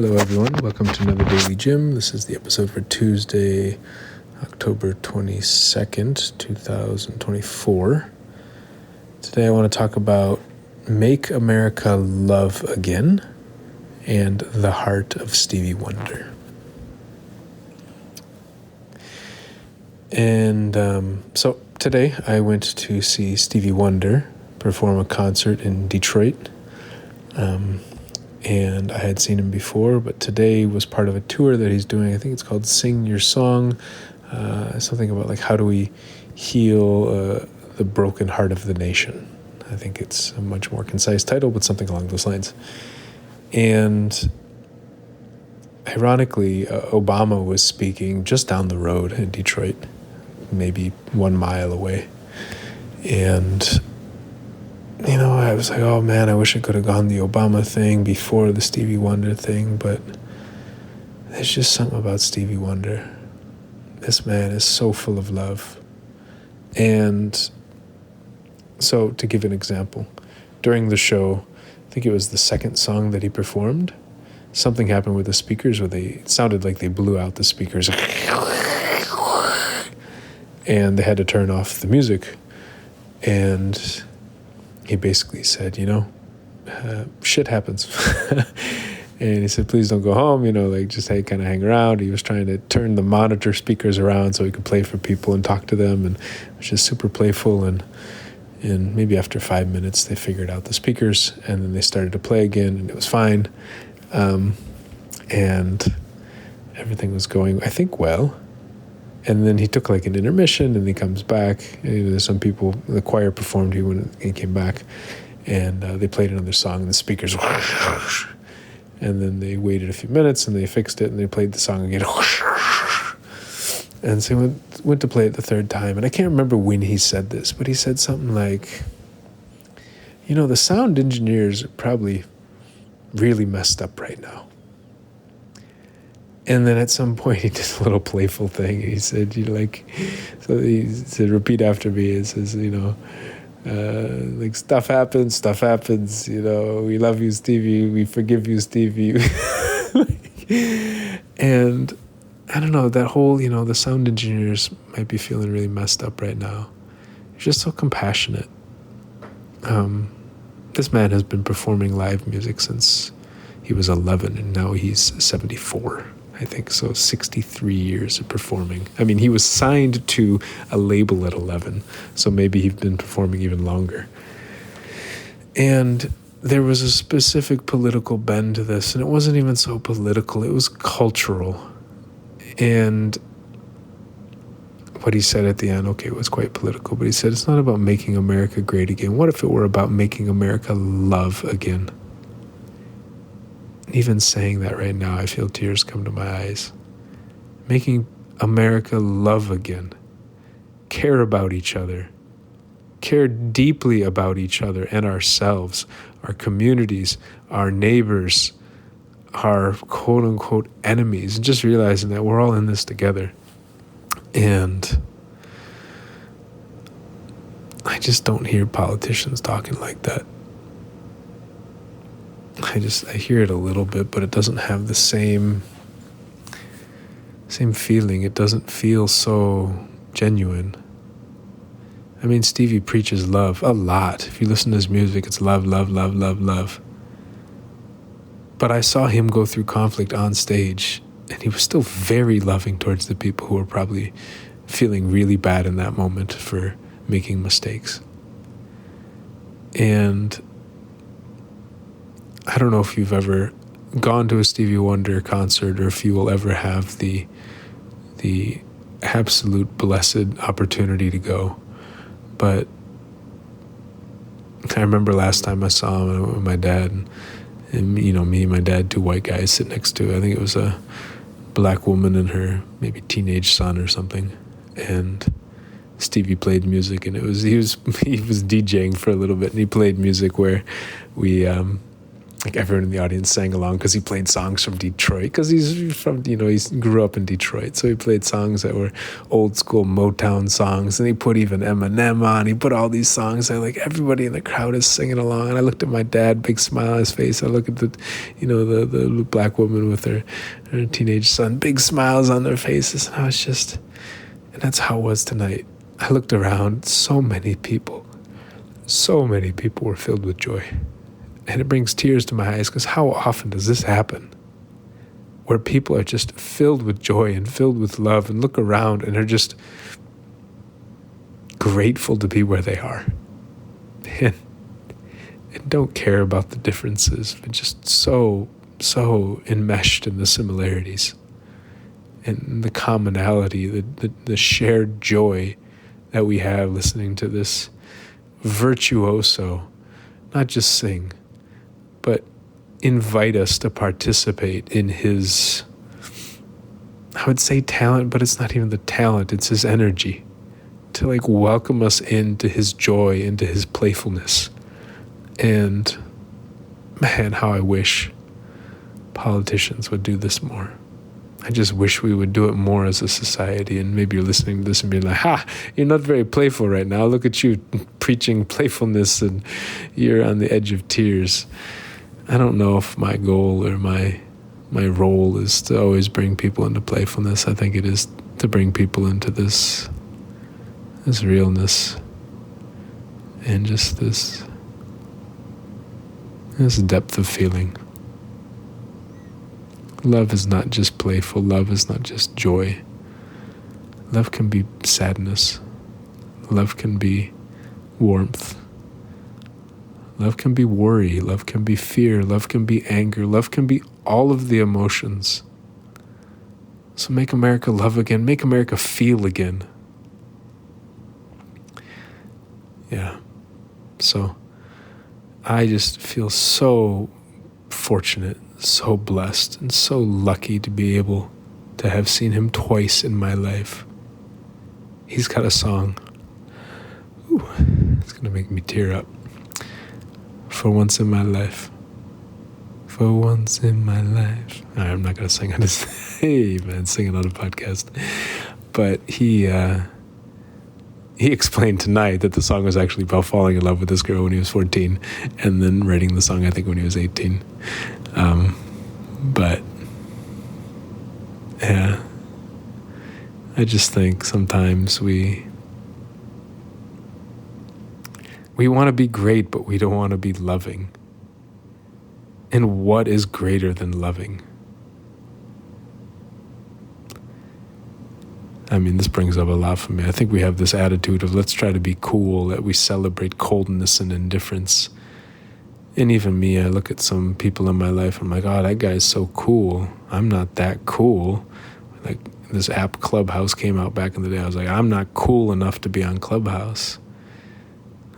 Hello everyone, welcome to another Daily Gym. This is the episode for Tuesday, October 22nd, 2024. Today I want to talk about Make America Love Again and The Heart of Stevie Wonder. And so today I went to see Stevie Wonder perform a concert in Detroit. And I had seen him before, but today was part of a tour that he's doing. I think it's called Sing Your Song, something about like how do we heal the broken heart of the nation. I think it's a much more concise title, but something along those lines. And ironically, Obama was speaking just down the road in Detroit, maybe 1 mile away. And I was like, oh man, I wish I could have gone the Obama thing before the Stevie Wonder thing, but there's just something about Stevie Wonder. This man is so full of love. And so to give an example, during the show, I think it was the second song that he performed, something happened with the speakers where it sounded like they blew out the speakers. And they had to turn off the music. And he basically said, shit happens. And he said, please don't go home, just kind of hang around. He was trying to turn the monitor speakers around so he could play for people and talk to them. And it was just super playful. And maybe after 5 minutes, they figured out the speakers. And then they started to play again, and it was fine. And everything was going, I think, well. And then he took an intermission, and he comes back. And there's some people, the choir performed when he came back, and they played another song, and the speakers, and then they waited a few minutes, and they fixed it, and they played the song again. And so he went to play it the third time, and I can't remember when he said this, but he said something like, the sound engineers are probably really messed up right now. And then at some point he did a little playful thing. He said, so he said, repeat after me. It says, stuff happens, we love you, Stevie, we forgive you, Stevie. And I don't know, that whole, the sound engineers might be feeling really messed up right now. He's just so compassionate. This man has been performing live music since he was 11, and now he's 74. I think so, 63 years of performing. I mean, he was signed to a label at 11, so maybe he's been performing even longer. And there was a specific political bend to this, and it wasn't even so political, it was cultural. And what he said at the end, it was quite political, but he said, it's not about making America great again. What if it were about making America love again? Even saying that right now, I feel tears come to my eyes. Making America love again. Care about each other. Care deeply about each other and ourselves, our communities, our neighbors, our quote-unquote enemies. And just realizing that we're all in this together. And I just don't hear politicians talking like that. I hear it a little bit, but it doesn't have the same feeling. It doesn't feel so genuine. I mean, Stevie preaches love a lot. If you listen to his music, it's love, love, love, love, love. But I saw him go through conflict on stage, and he was still very loving towards the people who were probably feeling really bad in that moment for making mistakes. And I don't know if you've ever gone to a Stevie Wonder concert, or if you will ever have the absolute blessed opportunity to go. But I remember last time I saw him, I went with my dad, and me and my dad, two white guys sit next to, I think it was a black woman and her maybe teenage son or something. And Stevie played music, and he was DJing for a little bit, and he played music where we like everyone in the audience sang along because he played songs from Detroit, because he's from, he grew up in Detroit. So he played songs that were old school Motown songs, and he put even Eminem on. He put all these songs that like everybody in the crowd is singing along. And I looked at my dad, big smile on his face. I look at the black woman with her teenage son, big smiles on their faces. And I was just, and that's how it was tonight. I looked around, so many people were filled with joy. And it brings tears to my eyes, because how often does this happen? Where people are just filled with joy and filled with love, and look around and are just grateful to be where they are. And don't care about the differences, but just so enmeshed in the similarities and the commonality, the shared joy that we have listening to this virtuoso not just sing, but invite us to participate in his, I would say talent, but it's not even the talent, it's his energy, to like welcome us into his joy, into his playfulness. And man, how I wish politicians would do this more. I just wish we would do it more as a society. And maybe you're listening to this and being like, you're not very playful right now. Look at you preaching playfulness and you're on the edge of tears. I don't know if my goal or my role is to always bring people into playfulness. I think it is to bring people into this realness and just this depth of feeling. Love is not just playful. Love is not just joy. Love can be sadness. Love can be warmth. Love can be worry. Love can be fear. Love can be anger. Love can be all of the emotions. So make America love again. Make America feel again. Yeah. So I just feel so fortunate, so blessed, and so lucky to be able to have seen him twice in my life. He's got a song. Ooh, it's going to make me tear up. For once in my life. For once in my life. I'm not going to sing on this. Hey, man, singing on a podcast. But he explained tonight that the song was actually about falling in love with this girl when he was 14, and then writing the song, I think, when he was 18. But, yeah, I just think sometimes we want to be great, but we don't want to be loving. And what is greater than loving? I mean, this brings up a lot for me. I think we have this attitude of let's try to be cool, that we celebrate coldness and indifference. And even me, I look at some people in my life, I'm like, oh, that guy's so cool. I'm not that cool. Like this app Clubhouse came out back in the day. I was like, I'm not cool enough to be on Clubhouse.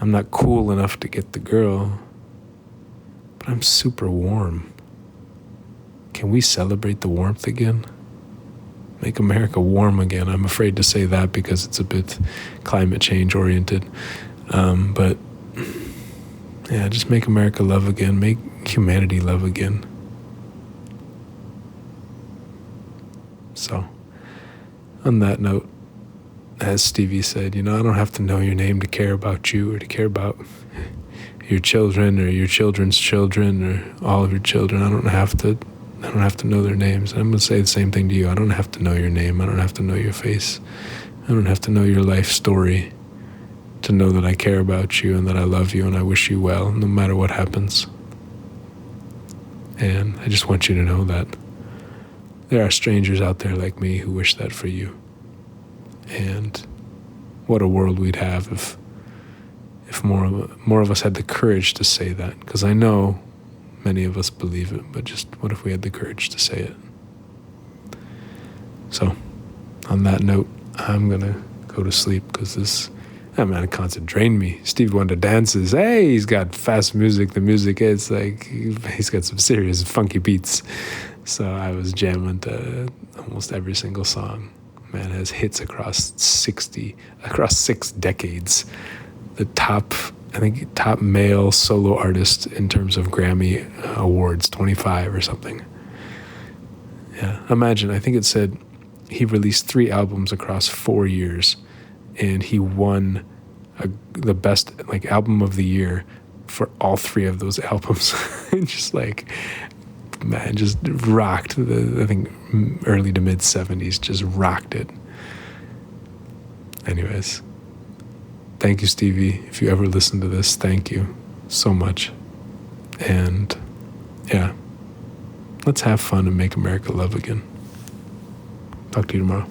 I'm not cool enough to get the girl. But I'm super warm. Can we celebrate the warmth again? Make America warm again. I'm afraid to say that because it's a bit climate change oriented. But yeah, just make America love again. Make humanity love again. So, on that note, as Stevie said, I don't have to know your name to care about you or to care about your children or your children's children or all of your children. I don't have to know their names. I'm going to say the same thing to you. I don't have to know your name. I don't have to know your face. I don't have to know your life story to know that I care about you and that I love you and I wish you well, no matter what happens. And I just want you to know that there are strangers out there like me who wish that for you. And what a world we'd have if more of us had the courage to say that. Because I know many of us believe it, but just what if we had the courage to say it? So, on that note, I'm going to go to sleep because that concert drained me. Stevie Wonder dances. Hey, he's got fast music. The music is like, he's got some serious funky beats. So I was jamming to almost every single song. Man has hits across 6 decades. The top I think top male solo artist in terms of Grammy awards, 25 or something. Yeah, imagine, I think it said he released 3 albums across 4 years, and he won the best like album of the year for all 3 of those albums. Just like, man, just rocked I think early to mid 70s, just rocked it. Anyways, thank you, Stevie. If you ever listen to this, thank you so much. And yeah, let's have fun and make America love again. Talk to you tomorrow.